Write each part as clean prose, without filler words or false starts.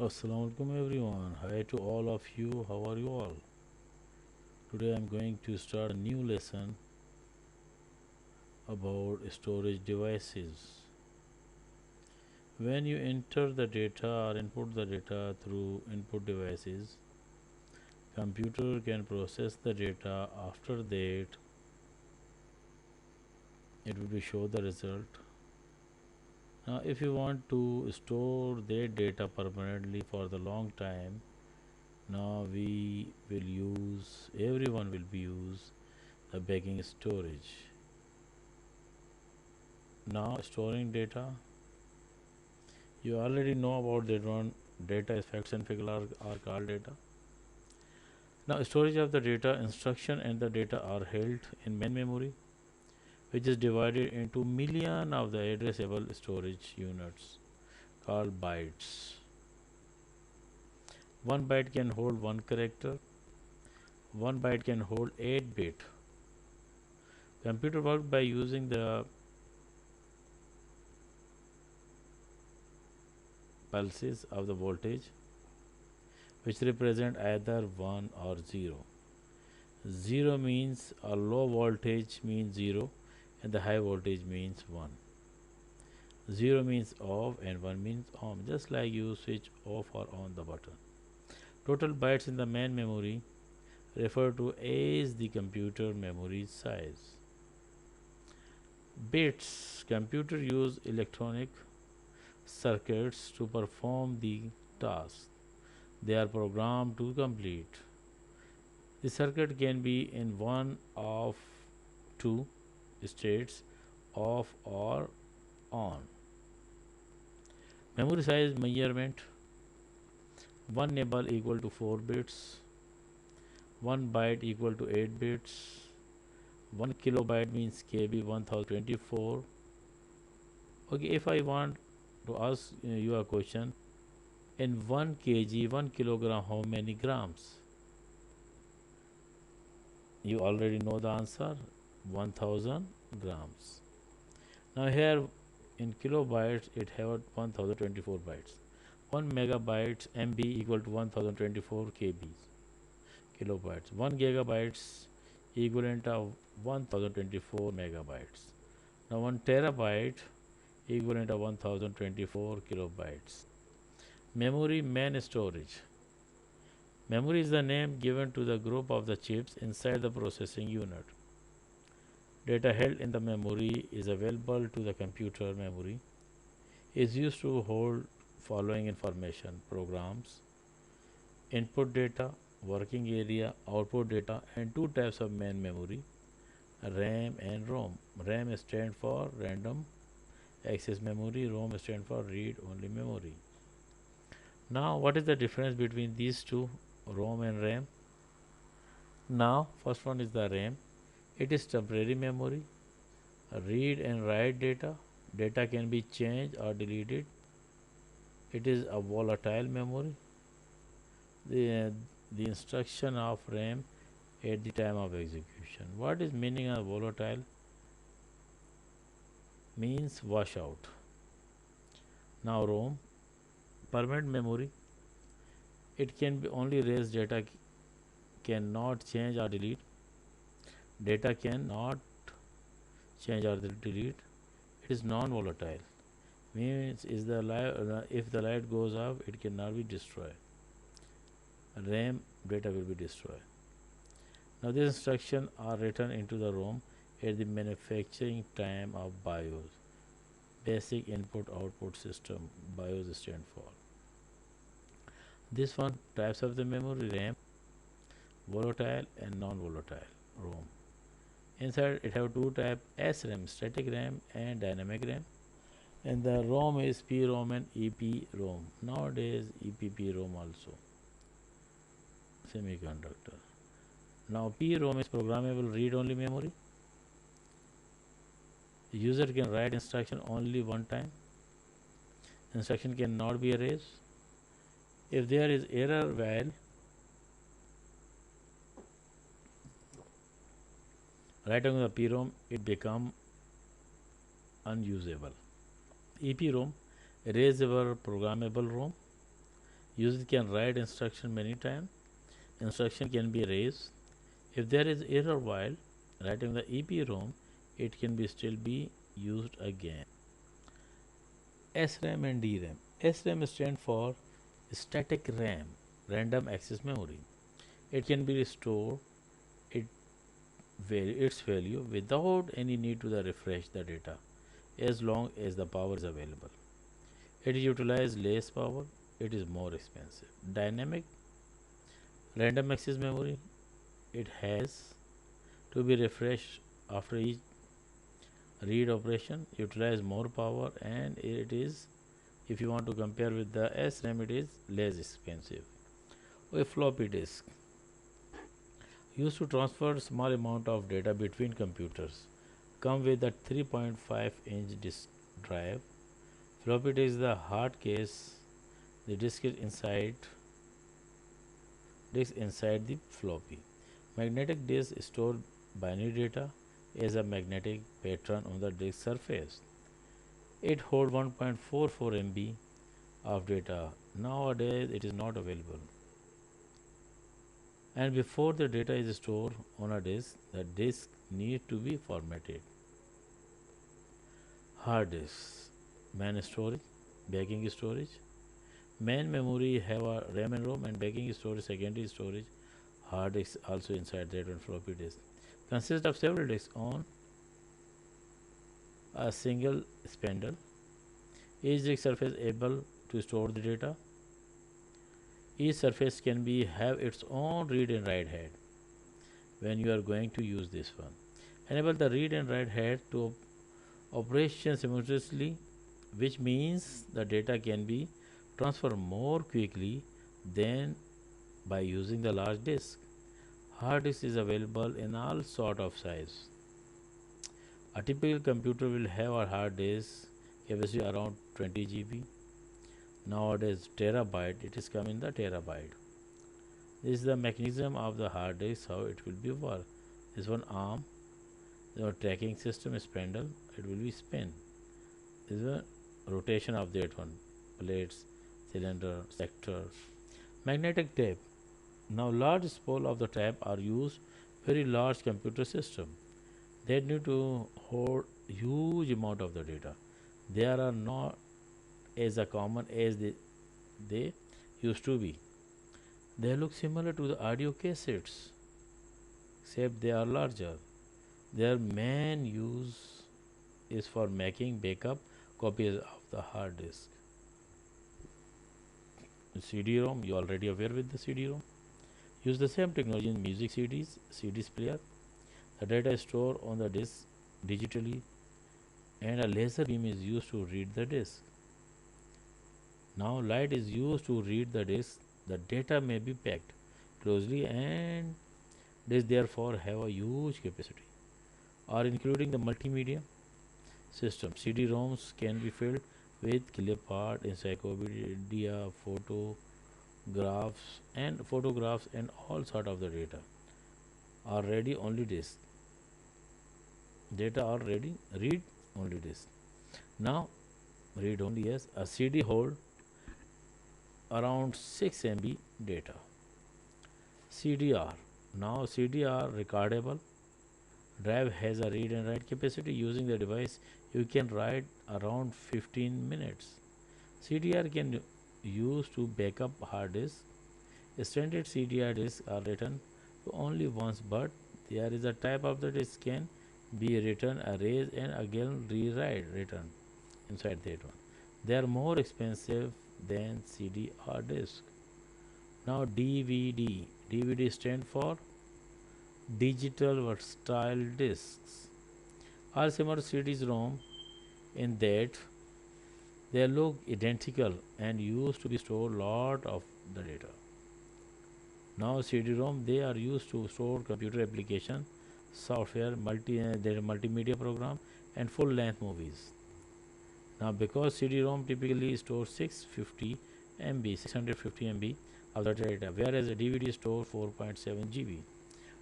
Assalamualaikum everyone. Hi to all of you. How are you all? Today I'm going to start a new lesson about storage devices. When you enter the data or input the data through input devices, computer can process the data. After that, it will be show the result. Now, if you want to store that data permanently for the long time, now everyone will be use the backing storage. Now storing data, you already know about that one. Data is facts and figure are called data. Now storage of the data, instruction and the data are held in main memory, which is divided into million of the addressable storage units called bytes. One byte can hold one character. One byte can hold 8 bit. Computer work by using the pulses of the voltage, which represent either 1 or 0. 0 means a low voltage means 0 and the high voltage means 1. 0 means off and 1 means on, just like you switch off or on the button. Total bytes in the main memory refer to as the computer memory size. Bits, computer use electronic circuits to perform the task they are programmed to complete. The circuit can be in one of two states, off or on. Memory size measurement, 1 nibble equal to 4 bits, 1 byte equal to 8 bits, 1 kilobyte means KB 1024. Okay, if I want to ask you a question, in 1 kg, 1 kilogram, how many grams? You already know the answer, 1000 grams. Now here in kilobytes it have 1024 bytes. 1 megabytes MB equal to 1024 KBs kilobytes. 1 gigabytes equivalent of 1024 megabytes. Now 1 terabyte equivalent of 1024 kilobytes. Memory main storage. Memory is the name given to the group of the chips inside the processing unit. Data held in the memory is available to the computer memory. Is used to hold following information: programs, input data, working area, output data, and two types of main memory: RAM and ROM. RAM stands for random access memory, ROM stands for read only memory. Now, what is the difference between these two, ROM and RAM? Now, first one is the RAM. It is temporary memory. Read and write data. Data can be changed or deleted. It is a volatile memory. The, the instruction of RAM at the time of execution. What is meaning of volatile? Means wash out. Now ROM, permanent memory. It can be only raise data, cannot change or delete. Data cannot change or delete. It is non-volatile. Means is the light, if the light goes off, it cannot be destroyed. RAM data will be destroyed. Now these instructions are written into the ROM at the manufacturing time of BIOS. Basic input output system, BIOS stand for. This one, types of the memory: RAM, volatile and non-volatile ROM. Inside it have two type: SRAM, static RAM, and dynamic RAM. And the ROM is PROM and EPROM. Nowadays EPPROM also, semiconductor. Now PROM is programmable read-only memory. The user can write instruction only one time. Instruction cannot be erased. If there is error while writing on the PROM, it become unusable. EPROM, erasable programmable ROM. User can write instruction many times. Instruction can be erased. If there is error while writing the EPROM, it can be still be used again. SRAM and DRAM. SRAM stands for static RAM, random access memory. It can be restored it its value without any need to refresh the data as long as the power is available. It utilizes less power, it is more expensive. Dynamic random access memory, it has to be refreshed after each read operation, utilize more power, and it is, if you want to compare with the SRAM, it is less expensive. A floppy disk used to transfer small amount of data between computers. Come with a 3.5-inch disk drive. Floppy disk is the hard case. The disk inside the floppy. Magnetic disk store binary data as a magnetic pattern on the disk surface. It holds 1.44 MB of data. Nowadays, it is not available. And before the data is stored on a disk, the disk needs to be formatted. Hard disk, main storage, backing storage. Main memory have a RAM and ROM, and backing storage, secondary storage. Hard disk also inside that one. Floppy disk consists of several disks on a single spindle. Each disk surface able to store the data. Each surface can be have its own read and write head when you are going to use this one. Enable the read and write head to operation simultaneously, which means the data can be transferred more quickly than by using the large disk. Hard disk is available in all sort of size. A typical computer will have a hard disk capacity around 20 GB. Nowadays terabyte, it is come in the terabyte. This is the mechanism of the hard disk, how it will be work. This one arm, the tracking system spindle, it will be spin. This is a rotation of that one, plates, cylinder, sector. Magnetic tape. Now large spool of the tape are used very large computer system. They need to hold huge amount of the data. They are not as common as they used to be. They look similar to the audio cassettes, except they are larger. Their main use is for making backup copies of the hard disk. CD-ROM, you already aware with the CD-ROM. Use the same technology in music CDs player. The data is stored on the disk digitally, and a laser beam is used to read the disk. Now light is used to read the disk. The data may be packed closely, and disk therefore have a huge capacity. Or including the multimedia system, CD-ROMs can be filled with clip art, encyclopedia, photographs and all sort of the data are ready only disk. Data are ready, read only disk. Now read only, yes. A CD hold around 6 MB data. CDR. Now CDR recordable drive has a read and write capacity. Using the device, you can write around 15 minutes. CDR can use to backup hard disk. Standard CDR disks are written to only once, but there is a type of the disk can be written, erased, and again rewrite written inside that one. They are more expensive than CD or disk. Now DVD. DVD stand for digital versatile disks. All similar CDs-ROM in that they look identical and used to be stored lot of the data. Now CD-ROM, they are used to store computer application, software, their multimedia program, and full length movies. Now because CD-ROM typically stores 650 MB of the data, whereas a DVD store 4.7 GB.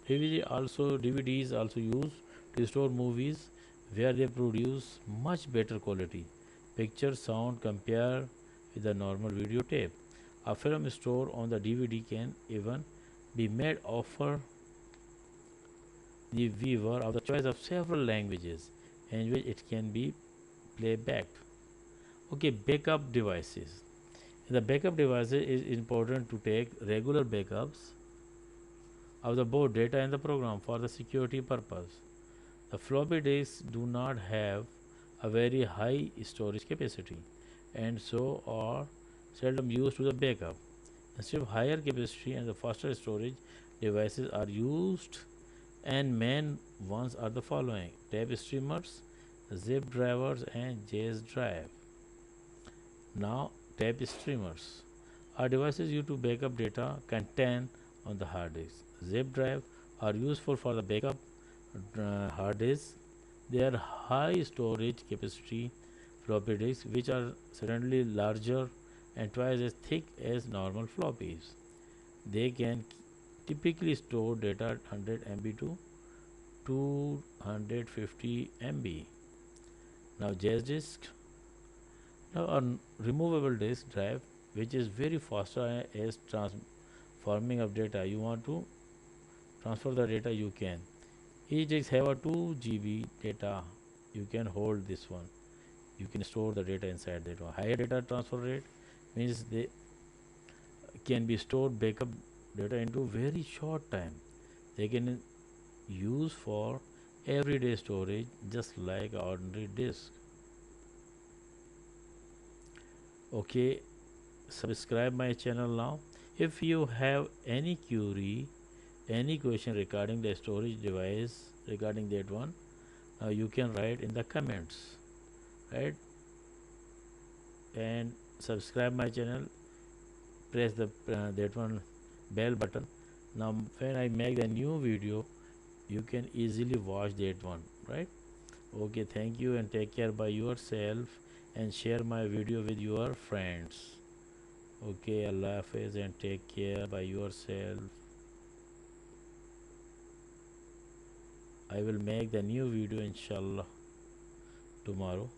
DVDs also used to store movies where they produce much better quality picture, sound compared with the normal video tape. A film stored on the DVD can even be made offer the viewer of the choice of several languages in which it can be playback. Okay, backup devices. In the backup devices, it is important to take regular backups of the both data and the program for the security purpose. The floppy disks do not have a very high storage capacity and so are seldom used to the backup. Instead of higher capacity and the faster storage, devices are used and main ones are the following: tape streamers, zip drivers and jazz drive. Now, tape streamers are devices used to backup data content on the hard disk. Zip drive are useful for the backup hard disk. They are high storage capacity floppy disks which are certainly larger and twice as thick as normal floppies. They can typically store data 100 MB to 250 MB. Now jazz disk. Now a removable disk drive which is very faster as transforming of data. You want to transfer the data, you can. Each disk have a 2 GB data. You can hold this one. You can store the data inside that one. Higher data transfer rate means they can be stored backup data into very short time. They can use for everyday storage just like ordinary disk. Okay, subscribe my channel now. If you have any query, any question regarding the storage device regarding that one, you can write in the comments, right? And subscribe my channel, press the that one bell button. Now when I make the new video, you can easily watch that one, right? Okay, thank you and take care by yourself and share my video with your friends. Okay, Allah Hafiz and take care by yourself. I will make the new video inshallah tomorrow.